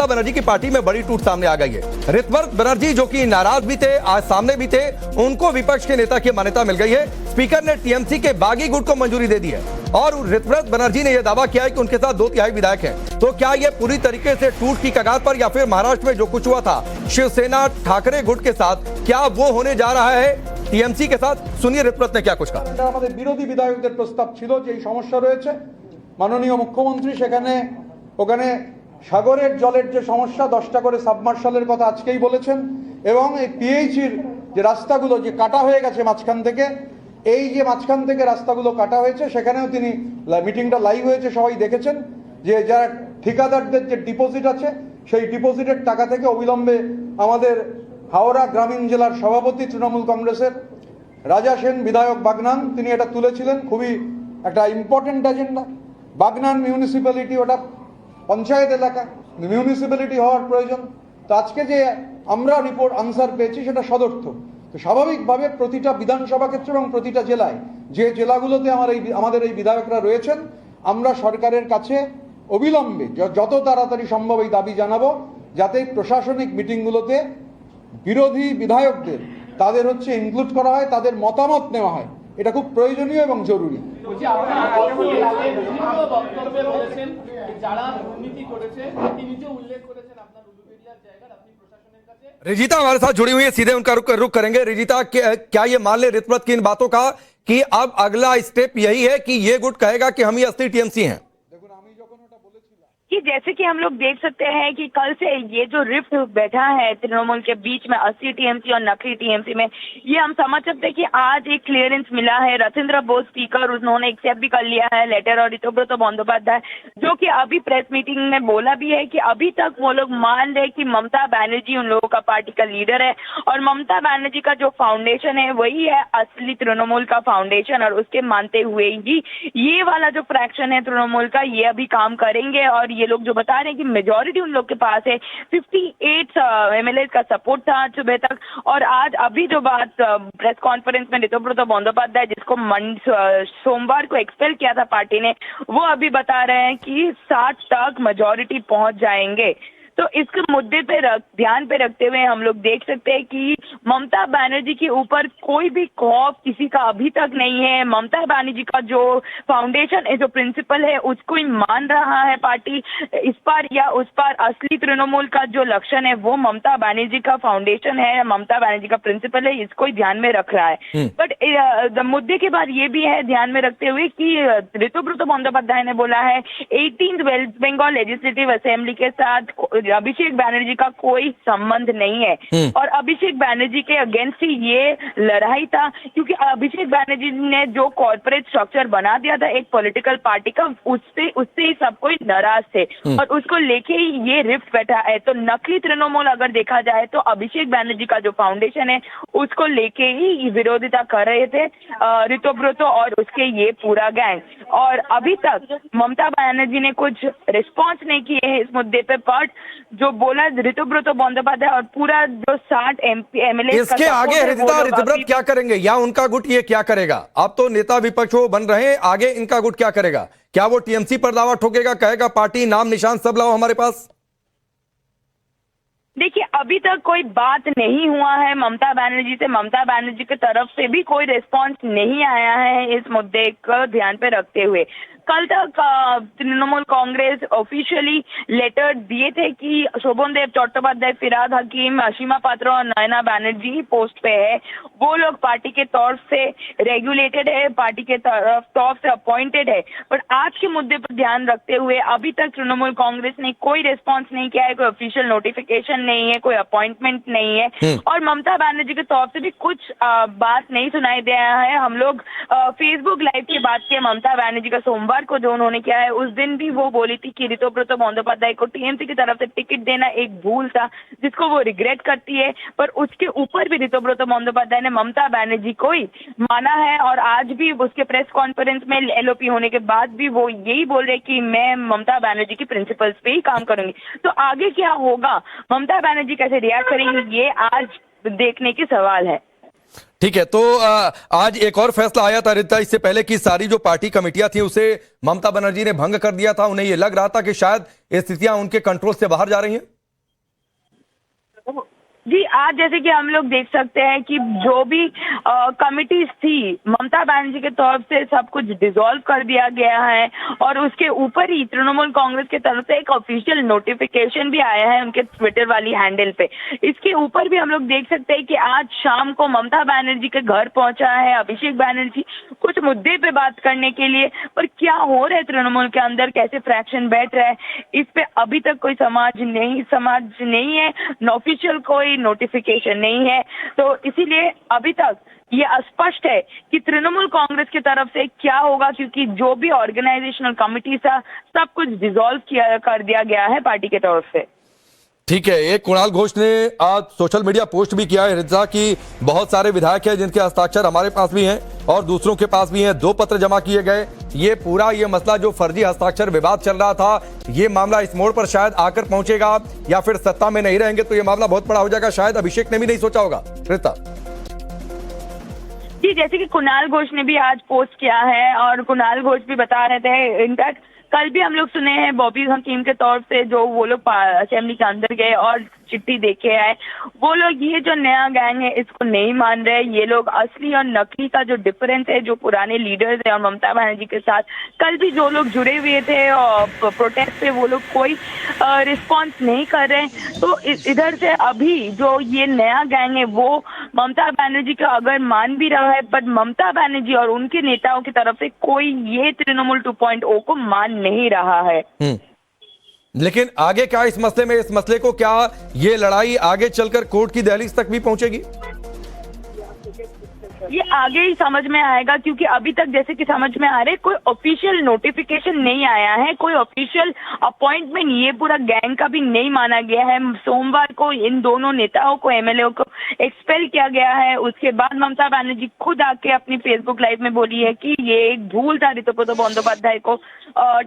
ममता बनर्जी की पार्टी में बड़ी टूट सामने आ गई है। ऋतव्रत बनर्जी जो कि नाराज भी थे, आज सामने भी थे, उनको विपक्ष के नेता की मान्यता मिल गई है। स्पीकर ने टीएमसी के बागी गुट को मंजूरी दे दी है और ऋतव्रत बनर्जी ने यह दावा किया है कि उनके साथ 2/3 विधायक हैं। तो क्या यह पूरी तरीके से टूट की कगार पर, या फिर महाराष्ट्र में जो कुछ हुआ था शिवसेना ठाकरे गुट के साथ, क्या वो होने जा रहा है टीएमसी के साथ? सुनिए ऋतव्रत ने क्या कुछ कहा। আমাদের বিরোধী বিধায়কদের প্রস্তাব ছিল যে এই সমস্যা রয়েছে, মাননীয় মুখ্যমন্ত্রী সেখানে ওখানে সাগরের জলের যে সমস্যা 10টা করে সাবমার্শালের কথা আজকেই বলেছেন এবং এই পিএইচির যে রাস্তাগুলো যে কাটা হয়ে গেছে মাঝখান থেকে, এই যে মাঝখান থেকে রাস্তাগুলো কাটা হয়েছে সেখানেও তিনি মিটিংটা লাইভ হয়েছে, সবাই দেখেছেন যে যারা ঠিকাদারদের যে ডিপোজিট আছে সেই ডিপোজিটের টাকা থেকে অবিলম্বে আমাদের হাওড়া গ্রামীণ জেলার সভাপতি তৃণমূল কংগ্রেসের রাজা সেন বিধায়ক বাগনান তিনি এটা তুলেছিলেন। খুবই একটা ইম্পর্টেন্ট এজেন্ডা। বাগনান মিউনিসিপ্যালিটি ওটা পঞ্চায়েত এলাকা, মিউনিসিপ্যালিটি হওয়ার প্রয়োজন। তো আজকে যে আমরা রিপোর্ট আনসার পেয়েছি সেটা সদর্থ। তো স্বাভাবিকভাবে প্রতিটা বিধানসভা ক্ষেত্র এবং প্রতিটা জেলায় যে জেলাগুলোতে আমাদের এই বিধায়করা রয়েছেন, আমরা সরকারের কাছে অবিলম্বে যত তাড়াতাড়ি সম্ভব এই দাবি জানাবো যাতে প্রশাসনিক মিটিংগুলোতে বিরোধী বিধায়কদের তাদের ইনক্লুড করা হয়, তাদের মতামত নেওয়া হয়। এটা খুব প্রয়োজনীয় এবং জরুরি। रिजिता हमारे साथ जुड़ी हुई है, सीधे उनका रुख करेंगे। रिजिता, क्या ये मान ले ऋतव्रत की इन बातों का कि अब अगला स्टेप यही है कि ये गुट कहेगा कि हम ही असली टीएमसी हैं? कि जैसे कि हम लोग देख सकते हैं कि कल से ये जो रिफ्ट बैठा है तृणमूल के बीच में असली टीएमसी और नकली टीएमसी में, ये हम समझ सकते हैं कि आज एक क्लियरेंस मिला है। रथिंद्र बोस स्पीकर उन्होंने एक्सेप्ट भी कर लिया है लेटर, और ऋतव्रत बंदोपाध्याय जो कि अभी प्रेस मीटिंग में बोला भी है कि अभी तक वो लोग मान रहे कि ममता बनर्जी उन लोगों का पार्टी का लीडर है और ममता बनर्जी का जो फाउंडेशन है वही है असली तृणमूल का फाउंडेशन, और उसके मानते हुए ही ये वाला जो फ्रैक्शन है तृणमूल का ये अभी काम करेंगे। और ये लोग जो बता रहे हैं कि मेजॉरिटी उन लोग के पास है, 58 एमएलए का सपोर्ट था आज सुबह तक। और आज अभी जो बात प्रेस कॉन्फ्रेंस में ऋतव्रत बंदोपाध्याय जिसको सोमवार को एक्सपेल किया था पार्टी ने, वो अभी बता रहे हैं कि 60 तक मेजॉरिटी पहुंच जाएंगे। तो इसके मुद्दे पे ध्यान पे रखते हुए हम लोग देख सकते हैं कि ममता बनर्जी के ऊपर कोई भी खौफ किसी का अभी तक नहीं है। ममता बनर्जी का जो फाउंडेशन है, जो प्रिंसिपल है, उसको ही मान रहा है पार्टी। इस पार या उस पार असली तृणमूल का जो लक्षण है वो ममता बनर्जी का फाउंडेशन है, ममता बनर्जी का प्रिंसिपल है, इसको ही ध्यान में रख रहा है। बट मुद्दे के बाद ये भी है ध्यान में रखते हुए कि ऋतव्रत बंदोपाध्याय ने बोला है 18th waste Bengal legislative assembly के साथ अभिषेक बनर्जी का कोई संबंध नहीं है। और अभिषेक बनर्जी के अगेंस्ट ही ये लड़ाई था, क्योंकि अभिषेक बनर्जी ने जो कॉर्पोरेट स्ट्रक्चर बना दिया था एक पॉलिटिकल पार्टी का, उससे ही सब कोई नाराज थे और उसको लेके ही ये रिफ्ट बैठा है। तो नकली तृणमूल अगर देखा जाए तो अभिषेक बनर्जी का जो फाउंडेशन है उसको लेके ही विरोधिता कर रहे थे ऋतव्रत और उसके ये पूरा गैंग। और अभी तक ममता बनर्जी ने कुछ रिस्पॉन्स नहीं किए हैं इस मुद्दे पे, बट जो बोला ऋतव्रत बंदोपाध्याय और पूरा जो 60 एमएलए इसके आगे ऋतव्रत क्या करेंगे या उनका गुट ये क्या करेगा? आप तो नेता विपक्ष वो बन रहे हैं, आगे इनका गुट क्या करेगा? क्या वो टीएमसी पर दावा ठोकेगा, कहेगा पार्टी नाम निशान सब लाओ हमारे पास? देखिए, अभी तक कोई बात नहीं हुआ है ममता बनर्जी से, ममता बनर्जी की तरफ से भी कोई रिस्पांस नहीं आया है इस मुद्दे को ध्यान पे रखते हुए। कल तक तृणमूल कांग्रेस ऑफिशियली लेटर दिए थे कि शोभनदेव चट्टोपाध्याय, फिराद हकीम, असीमा पात्र और नयना बनर्जी पोस्ट पे है, वो लोग पार्टी के तौर से रेगुलेटेड है, पार्टी के तरफ से अपॉइंटेड है। पर आज के मुद्दे पर ध्यान रखते हुए अभी तक तृणमूल कांग्रेस ने कोई रिस्पांस नहीं किया है, कोई ऑफिशियल नोटिफिकेशन नहीं है, कोई अपॉइंटमेंट नहीं है और ममता बनर्जी की तरफ से भी कुछ बात नहीं सुनाई दिया है। हम लोग फेसबुक लाइव की बात की ममता बनर्जी का सोमवार को जो उन्होंने किया है, उस दिन भी वो बोली थी कि ऋतव्रत बंदोपाध्याय को टीएमसी की तरफ से टिकट देना एक भूल था जिसको वो रिग्रेट करती है। पर उसके ऊपर भी ऋतव्रत बंदोपाध्याय ने ममता बनर्जी को ही माना है और आज भी उसके प्रेस कॉन्फ्रेंस में एलओपी होने के बाद भी वो यही बोल रहे कि मैं ममता बनर्जी की प्रिंसिपल्स पे ही काम करूंगी। तो आगे क्या होगा, ममता बनर्जी कैसे रिएक्ट करेंगी, ये आज देखने की सवाल है। ठीक है, तो आज एक और फैसला आया था रिता, इससे पहले की सारी जो पार्टी कमेटियां थी उसे ममता बनर्जी ने भंग कर दिया था। उन्हें यह लग रहा था कि शायद स्थितियां उनके कंट्रोल से बाहर जा रही हैं। जी, आज जैसे कि हम लोग देख सकते हैं कि जो भी कमिटीज थी ममता बनर्जी के तरफ से सब कुछ डिसॉल्व कर दिया गया है और उसके ऊपर ही तृणमूल कांग्रेस की तरफ से एक ऑफिशियल नोटिफिकेशन भी आया है उनके ट्विटर वाली हैंडल पे। इसके ऊपर भी हम लोग देख सकते हैं कि आज शाम को ममता बनर्जी के घर पहुंचा है अभिषेक बनर्जी कुछ मुद्दे पे बात करने के लिए। पर क्या हो रहा है तृणमूल के अंदर, कैसे फ्रैक्शन बैठ रहा है, इस पे अभी तक कोई समाज नहीं है, ऑफिशियल कोई नोटिफिकेशन नहीं है। तो इसीलिए अभी तक ये अस्पष्ट है कि तृणमूल कांग्रेस की तरफ से क्या होगा, क्योंकि जो भी ऑर्गेनाइजेशनल कमिटी था सब कुछ डिसॉल्व कर दिया गया है पार्टी के तरफ से। ठीक है, एक कुणाल घोष ने आज सोशल मीडिया पोस्ट भी किया है रिजा की बहुत सारे विधायक हैं जिनके हस्ताक्षर हमारे पास भी हैं और दूसरों के पास भी हैं। 2 पत्र जमा किए गए। ये मसला जो फर्जी हस्ताक्षर विवाद चल रहा था, ये मामला इस मोड़ पर शायद आकर पहुंचेगा या फिर सत्ता में नहीं रहेंगे तो ये मामला बहुत बड़ा हो जाएगा। शायद अभिषेक ने भी नहीं सोचा होगा। रिता जी, जैसे कि कुणाल घोष ने भी आज पोस्ट किया है और कुणाल घोष भी बता रहे थे, इनफैक्ट कल भी हम लोग सुने हैं बॉबी हकीम के तौर से जो वो लोग असेंबली के अंदर गए और चिट्ठी देके आए, वो लोग ये जो नया गैंग है इसको नहीं मान रहे। ये लोग असली और नकली का जो डिफरेंस है जो पुराने लीडर्स है और ममता बनर्जी के साथ कल भी जो लोग जुड़े हुए थे और प्रोटेस्ट पे वो लोग कोई रिस्पॉन्स नहीं कर रहे। तो इधर से अभी जो ये नया गैंग है वो ममता बनर्जी का अगर मान भी रहा है, बट ममता बनर्जी और उनके नेताओं की तरफ से कोई ये तृणमूल 2.0 को मान नहीं रहा है। लेकिन आगे क्या इस मसले को क्या ये लड़ाई आगे चलकर कोर्ट की दहलीज तक भी पहुंचेगी? ये आगे ही समझ में आएगा, क्योंकि अभी तक जैसे कि समझ में आ रहे कोई ऑफिशियल नोटिफिकेशन नहीं आया है, कोई ऑफिशियल अपॉइंटमेंट ये पूरा गैंग का भी नहीं माना गया है। सोमवार को इन दोनों नेताओं को, एमएलए को एक्सपेल किया गया है। उसके बाद ममता बनर्जी खुद आके अपनी फेसबुक लाइव में बोली है कि ये एक भूल था ऋतुपति बंदोपाध्याय को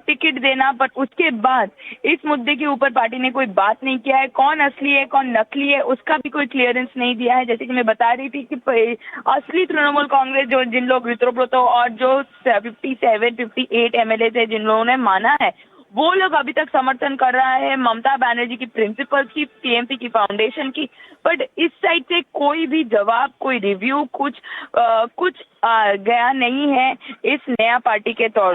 टिकट देना। बट उसके बाद इस मुद्दे के ऊपर पार्टी ने कोई बात नहीं किया है। कौन असली है कौन नकली है उसका भी कोई क्लियरेंस नहीं दिया है। जैसे कि मैं बता रही थी कि असली तृणमूल कांग्रेस जो जिन लोग ऋतुब्रत और जो 57-58 एमएलए थे जिन लोगों ने माना है, वो लोग अभी तक समर्थन कर रहा है ममता बनर्जी की प्रिंसिपल्स की, टीएमसी की फाउंडेशन की। बट इस साइड से कोई भी जवाब, कोई रिव्यू, कुछ गया नहीं है इस नया पार्टी के तौर